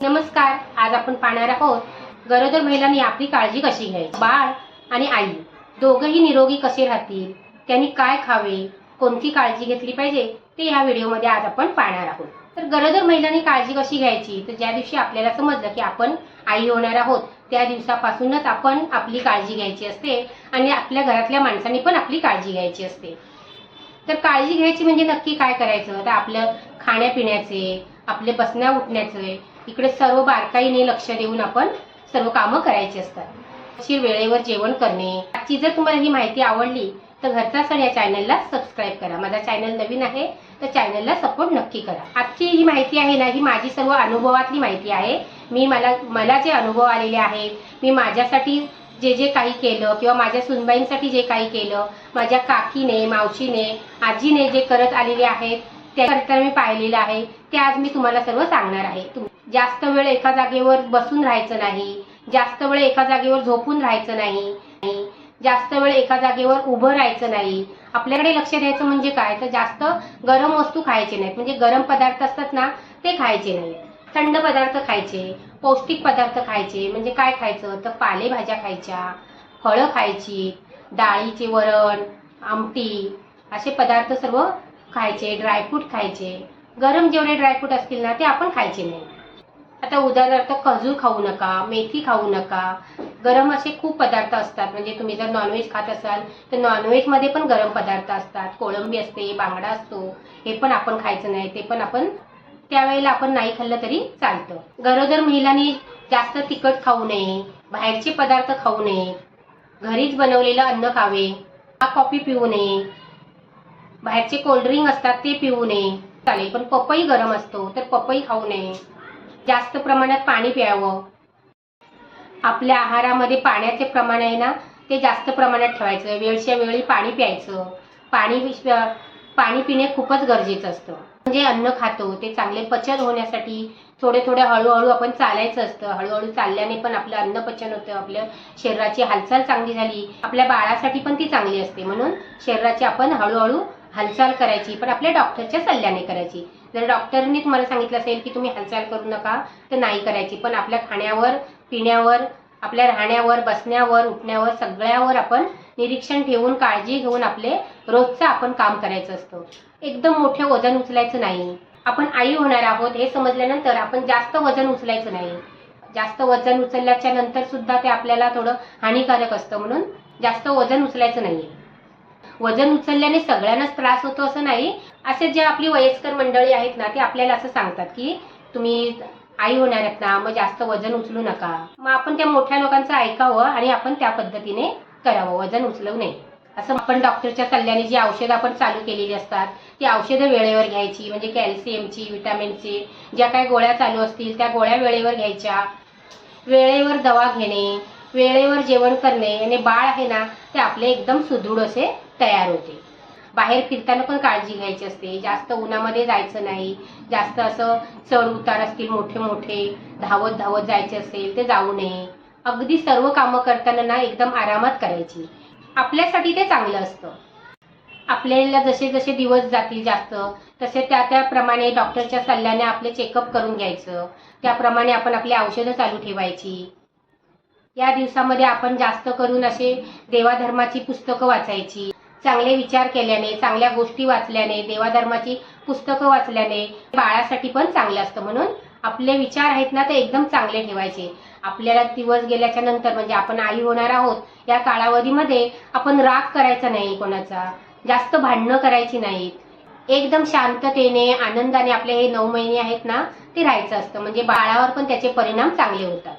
नमस्कार. आज आपण पाहणार आहोत गरोदर महिलांनी आपली काळजी कशी घ्यायची. बाळ आणि आई दोघंही निरोगी कसे राहतील, त्यांनी काय खावे, कोणती काळजी घेतली पाहिजे ते या व्हिडिओमध्ये आज आपण पाहणार आहोत. तर गरोदर महिलांनी काळजी कशी घ्यायची, तर ज्या दिवशी आपल्याला समजलं की आपण आई होणार आहोत त्या दिवसापासूनच आपण आपली काळजी घ्यायची असते आणि आपल्या घरातल्या माणसांनी पण आपली काळजी घ्यायची असते. तर काळजी घ्यायची म्हणजे नक्की काय करायचं, तर आपलं खाण्यापिण्याचे, आपले बसण्या उठण्याचे इकडे सर्व बारकाईने लक्ष देऊन आपण सर्व कामं करायची असतात. वेळेवर जेवण करणे. आजची जर तुम्हाला ही माहिती आवडली तर घरचा सण या चॅनलला सबस्क्राईब करा. माझा चॅनल नवीन आहे तर चॅनलला सपोर्ट नक्की करा. आजची ही माहिती आहे ना, ही माझी सर्व अनुभवातली माहिती आहे. मला जे अनुभव आलेले आहेत, मी माझ्यासाठी जे जे काही केलं किंवा माझ्या सुनबाईंसाठी जे काही केलं, माझ्या काकीने, मावशीने, आजीने जे करत आलेले आहेत त्याकरिता मी पाहिलेलं आहे, ते आज मी तुम्हाला सर्व सांगणार आहे. जास्त वेळ एका जागेवर बसून राहायचं नाही, जास्त वेळ एका जागेवर झोपून राहायचं नाही, जास्त वेळ एका जागेवर उभं राहायचं नाही. आपल्याकडे लक्ष द्यायचं म्हणजे काय, तर जास्त गरम वस्तू खायचे नाहीत, म्हणजे गरम पदार्थ असतात ना ते खायचे नाहीत. थंड पदार्थ खायचे, पौष्टिक पदार्थ खायचे. म्हणजे काय खायचं, तर पालेभाज्या खायच्या, फळं खायची, डाळीचे वरण, आमटी असे पदार्थ सर्व खायचे. ड्रायफ्रूट खायचे. गरम जेवढे ड्रायफ्रूट असतील ना ते आपण खायचे नाही. आता उदाहरणार्थ खजूर खाऊ नका, मेथी खाऊ नका. गरम असे खूप पदार्थ असतात. म्हणजे तुम्ही जर नॉनव्हेज खात असाल तर नॉनव्हेजमध्ये पण गरम पदार्थ असतात. कोळंबी असते, बांगडा असतो, हे पण आपण खायचं नाही. ते पण आपण त्यावेळेला आपण नाही खाल्लं तरी चालतं. गरोदर महिलांनी जास्त तिखट खाऊ नये, बाहेरचे पदार्थ खाऊ नये, घरीच बनवलेलं अन्न खावे, कॉफी पिऊ नये, बाहेरचे कोल्ड्रिंक असतात ते पिऊ नये. चालेल, पण पपई गरम असतो तर पपई खाऊ नये. जास्त प्रमाणात पाणी प्यावं. आपल्या आहारामध्ये पाण्याचे प्रमाण आहे ना ते जास्त प्रमाणात ठेवायचं. वेळच्या वेळी पाणी प्यायचं. पाणी पिणे खूपच गरजेचं असतं. म्हणजे अन्न खातो ते चांगले पचन होण्यासाठी थोडे थोडे हळूहळू आपण चालायचं असतं. हळूहळू चालल्याने पण आपलं अन्न पचन होतं, आपल्या शरीराची हालचाल चांगली झाली, आपल्या बाळासाठी पण ती चांगली असते. म्हणून शरीराची आपण हळूहळू हालचाल करायची, पण आपल्या डॉक्टरच्या सल्ल्याने करायची. जर डॉक्टरनी तुम्हाला सांगितलं असेल की तुम्ही हालचाल करू नका तर नाही करायची, पण आपल्या खाण्यावर, पिण्यावर, आपल्या राहण्यावर, बसण्यावर, उठण्यावर सगळ्यावर आपण निरीक्षण ठेवून काळजी घेऊन आपले रोजचं आपण काम करायचं असतं. एकदम मोठे वजन उचलायचं नाही. आपण आई होणार आहोत हे समजल्यानंतर आपण जास्त वजन उचलायचं नाही. जास्त वजन उचलल्याच्या नंतर सुद्धा ते आपल्याला थोडं हानिकारक असतं, म्हणून जास्त वजन उचलायचं नाही. वजन उचलल्याने सगळ्यांनाच त्रास होतो असं नाही. असे जे आपली वयस्कर मंडळी आहेत ना ते आपल्याला असं सांगतात की तुम्ही आई होणार आहेत ना, मग जास्त वजन उचलू नका. मग आपण त्या मोठ्या लोकांचं ऐकावं आणि आपण त्या पद्धतीने करावं, वजन उचलू नये. असं आपण डॉक्टरच्या सल्ल्याने जी औषधं आपण चालू केलेली असतात ती औषधं वेळेवर घ्यायची. म्हणजे कॅल्शियमची, विटॅमिनची ज्या काही गोळ्या चालू असतील त्या गोळ्या वेळेवर घ्यायच्या. वेळेवर दवा घेणे, वेळेवर जेवण करणे आणि बाळ आहे ना ते आपले एकदम सुदृढ असे तयार होते. बाहेर फिरताना पण काळजी घ्यायची असते. जास्त उन्हामध्ये जायचं नाही. जास्त असं चढ उतार असतील मोठे मोठे, धावत धावत जायचे असेल ते जाऊ नये. अगदी सर्व कामं करताना ना एकदम आरामात करायची. आपल्यासाठी ते चांगलं असतं. आपल्याला जसे जसे दिवस जातील जास्त तसे त्याप्रमाणे डॉक्टरच्या सल्ल्याने आपले चेकअप करून घ्यायचं. त्याप्रमाणे आपण आपली औषधं चालू ठेवायची. या दिवसामध्ये आपण जास्त करून असे देवाधर्माची पुस्तकं वाचायची. चांगले विचार केल्याने, चांगल्या गोष्टी वाचल्याने, देवाधर्माची पुस्तकं वाचल्याने बाळासाठी पण चांगलं असतं. म्हणून आपले विचार आहेत ना ते एकदम चांगले ठेवायचे. आपल्याला दिवस गेल्याच्या नंतर म्हणजे आपण आई होणार आहोत या कालावधीमध्ये आपण राग करायचा नाही कोणाचा, जास्त भांडणं करायची नाहीत. एकदम शांततेने, आनंदाने आपले हे 9 महिने आहेत ना ते राहायचं असतं. म्हणजे बाळावर पण त्याचे परिणाम चांगले होतात.